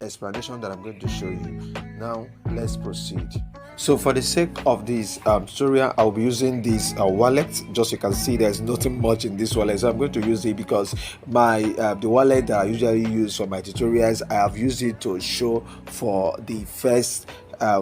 explanation that I'm going to show you. Now let's proceed. So for the sake of this tutorial, I'll be using this wallet. Just you can see there's nothing much in this wallet, so I'm going to use it because my the wallet that I usually use for my tutorials, I have used it to show for the first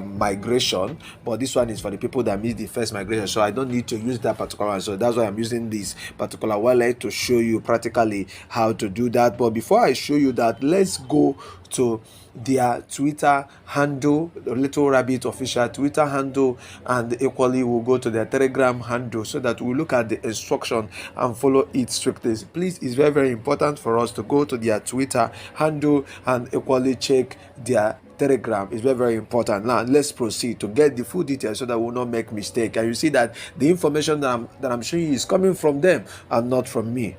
migration, but this one is for the people that missed the first migration, so I don't need to use that particular one. So that's why I'm using this particular wallet to show you practically how to do that. But before I show you that, let's go to their Twitter handle, the Little Rabbit official Twitter handle, and equally we'll go to their Telegram handle so that we look at the instruction and follow it strictly. Please, it's very, very important for us to go to their Twitter handle and equally check their Telegram. Is very, very important. Now let's proceed to get the full details so that we will not make mistake. And you see that the information that I'm showing you is coming from them and not from me.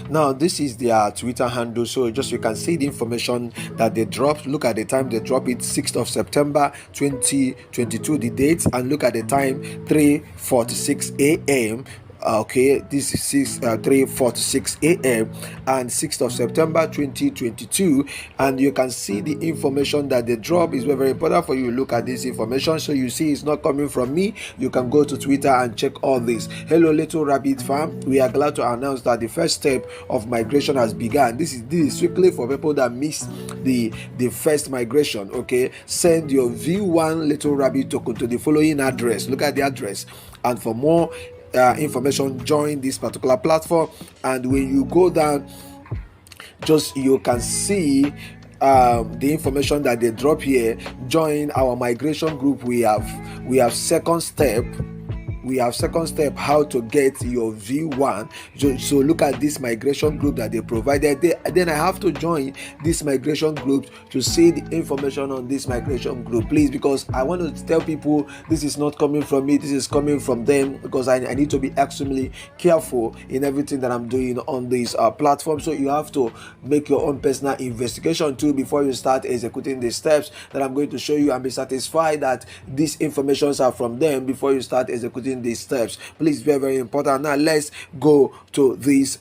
Now this is their Twitter handle, so just you can see the information that they dropped. Look at the time they dropped it, 6th of September 2022, the date, and look at the time, 3:46 a.m. Okay, this is 3:46 a.m. and 6th of September 2022, and you can see the information that they drop is very, very important for you. Look at this information, so you see it's not coming from me. You can go to Twitter and check all this. Hello, Little Rabbit fam. We are glad to announce that the first step of migration has begun. This is strictly for people that missed the first migration. Okay, send your V1 Little Rabbit token to the following address. Look at the address, and for more information, join this particular platform. And when you go down, just you can see the information that they drop here. Join our migration group. We have second step. How to get your V1. So look at this migration group that they provided. Then I have to join this migration group to see the information on this migration group, please, because I want to tell people this is not coming from me, this is coming from them, because I need to be extremely careful in everything that I'm doing on this platform. So you have to make your own personal investigation too before you start executing the steps that I'm going to show you, and be satisfied that these informations are from them before you start executing these steps. Please, very, very important. Now let's go to this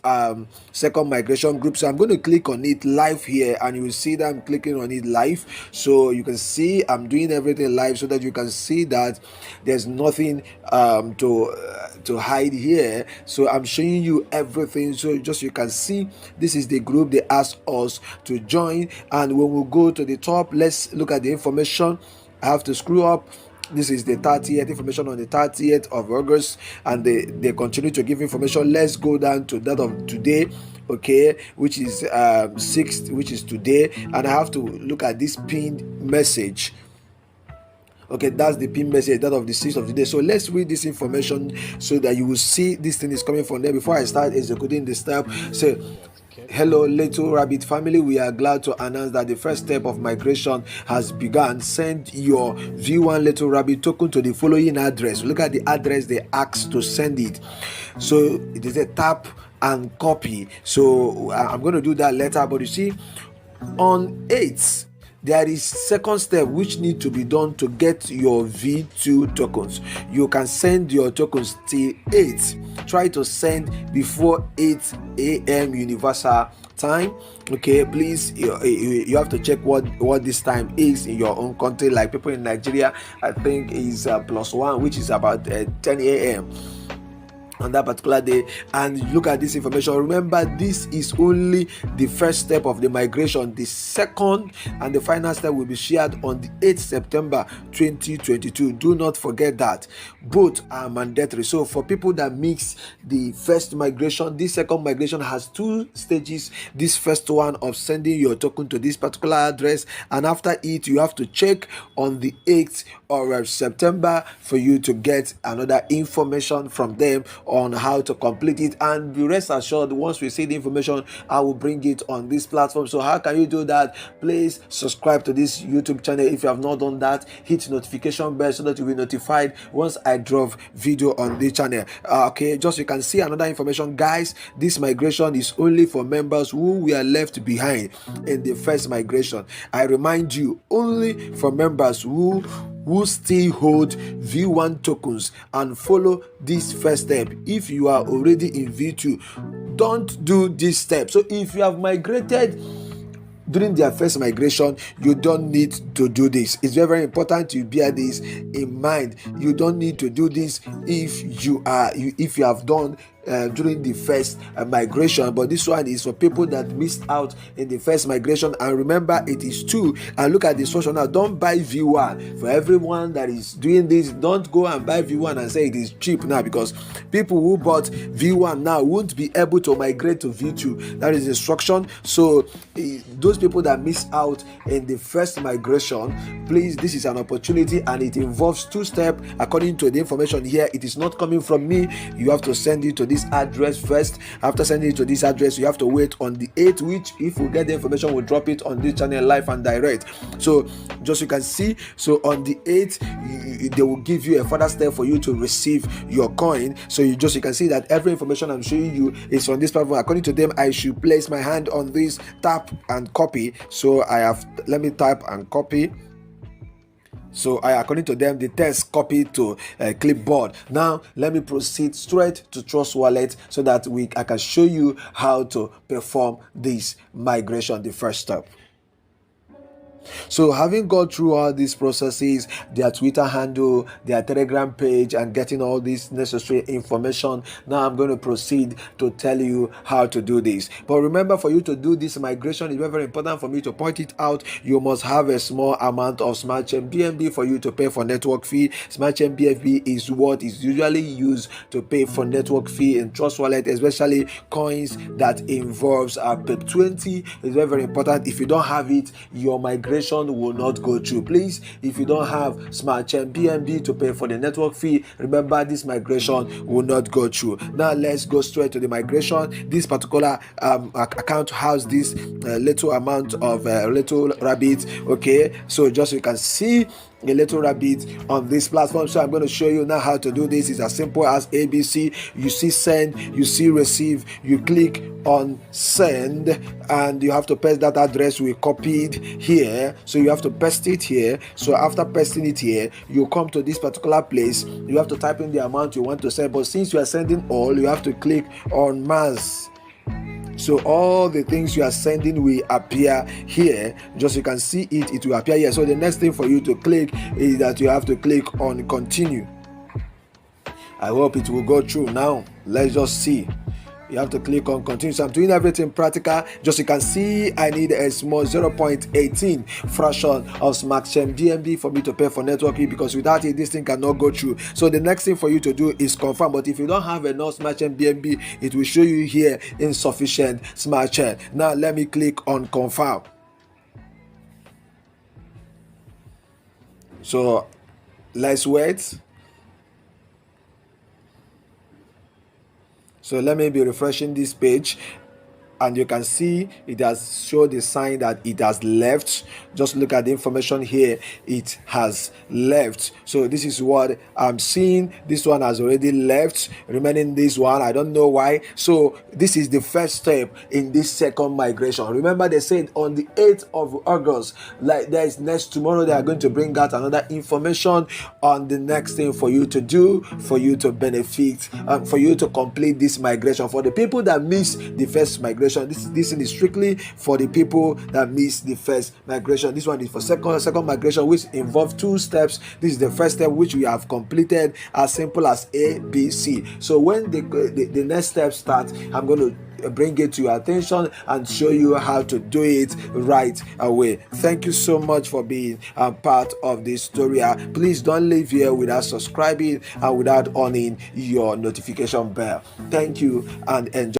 second migration group. So I'm going to click on it live here, and you will see that I'm clicking on it live, so you can see I'm doing everything live, so that you can see that there's nothing to hide here. So I'm showing you everything, so just you can see this is the group they asked us to join. And when we go to the top, let's look at the information. I have to screw up. This is the 30th information on the 30th of August, and they continue to give information. Let's go down to that of today, okay, which is 6th, which is today, and I have to look at this pinned message. Okay, that's the pin message, that of the 6th of the day. So let's read this information so that you will see this thing is coming from there before I start executing the step. So, hello, Little Rabbit family. We are glad to announce that the first step of migration has begun. Send your V1 Little Rabbit token to the following address. Look at the address they asked to send it. So it is a tap and copy. So I'm going to do that later. But you see, on 8th, there is second step which need to be done to get your V2 tokens. You can send your tokens till 8. Try to send before 8 a.m. universal time. Okay, please, you have to check what this time is in your own country. Like people in Nigeria, I think is +1, which is about 10 a.m. on that particular day. And look at this information. Remember, this is only the first step of the migration. The second and the final step will be shared on the 8th September 2022. Do not forget that both are mandatory. So for people that mix the first migration, this second migration has 2 stages. This first one of sending your token to this particular address, and after it you have to check on the 8th of September for you to get another information from them on how to complete it. And be rest assured, once we see the information, I will bring it on this platform. So how can you do that? Please subscribe to this YouTube channel if you have not done that. Hit notification bell so that you'll be notified once I drop video on this channel. Okay, just you can see another information, guys. This migration is only for members who were left behind in the first migration. I remind you, only for members who still hold V1 tokens and follow this first step. If you are already in V2, don't do this step. So if you have migrated during their first migration, you don't need to do this. It's very, very important to bear this in mind. You don't need to do this if you have done during the first migration, but this one is for people that missed out in the first migration. And remember, it is 2. And look at the instruction now. Don't buy V1. For everyone that is doing this, don't go and buy V1 and say it is cheap now, because people who bought V1 now won't be able to migrate to V2. That is instruction. So those people that missed out in the first migration, please, this is an opportunity, and it involves 2 steps according to the information here. It is not coming from me. You have to send it to this address first. After sending it to this address, you have to wait on the 8th, which if we get the information, we'll drop it on this channel live and direct. So just you can see, so on the 8th they will give you a further step for you to receive your coin. So you can see that every information I'm showing you is on this platform. According to them, I should place my hand on this, tap and copy. So let me type and copy. So according to them, the text copied to clipboard. Now let me proceed straight to Trust Wallet so that I can show you how to perform this migration, the first step. So having gone through all these processes, their Twitter handle, their Telegram page, and getting all this necessary information, now I'm going to proceed to tell you how to do this. But remember, for you to do this migration, it's very, very important for me to point it out. You must have a small amount of Smart Chain BNB for you to pay for network fee. Smart Chain BNB is what is usually used to pay for network fee in Trust Wallet, especially coins that involves PEP20. It's very, very important. If you don't have it, your migration will not go through. Please, if you don't have Smart Chain BNB to pay for the network fee, remember this migration will not go through. Now let's go straight to the migration. This particular account has this little amount of little rabbits. Okay, so just so you can see a little rabbit on this platform. So I'm going to show you now how to do this. It's as simple as ABC. You see send, you see receive, you click on send, and you have to paste that address we copied here. So you have to paste it here. So after pasting it here, you come to this particular place. You have to type in the amount you want to send, but since you are sending all, you have to click on mass. So all the things you are sending will appear here. Just so you can see it will appear here. So the next thing for you to click is that you have to click on continue. I hope it will go through. Now let's just see. You have to click on continue. So I'm doing everything practical. Just so you can see, I need a small 0.18 fraction of Smart Chain BNB for me to pay for network fee, because without it, this thing cannot go through. So the next thing for you to do is confirm. But if you don't have enough Smart Chain BNB, it will show you here insufficient Smart Chain. Now let me click on confirm. So let's wait. So let me be refreshing this page, and you can see it has showed the sign that it has left. Just look at the information here. It has left. So this is what I'm seeing. This one has already left, remaining this one. I don't know why. So this is the first step in this second migration. Remember, they said on the 8th of August, like there is next tomorrow, they are going to bring out another information on the next thing for you to do, for you to benefit, for you to complete this migration. For the people that miss the first migration, this thing is strictly for the people that miss the first migration. This one is for second migration, which involves 2 steps. This is the first step, which we have completed, as simple as ABC. So when the next step starts, I'm going to bring it to your attention and show you how to do it right away. Thank you so much for being a part of this tutorial. Please don't leave here without subscribing and without on your notification bell. Thank you and enjoy.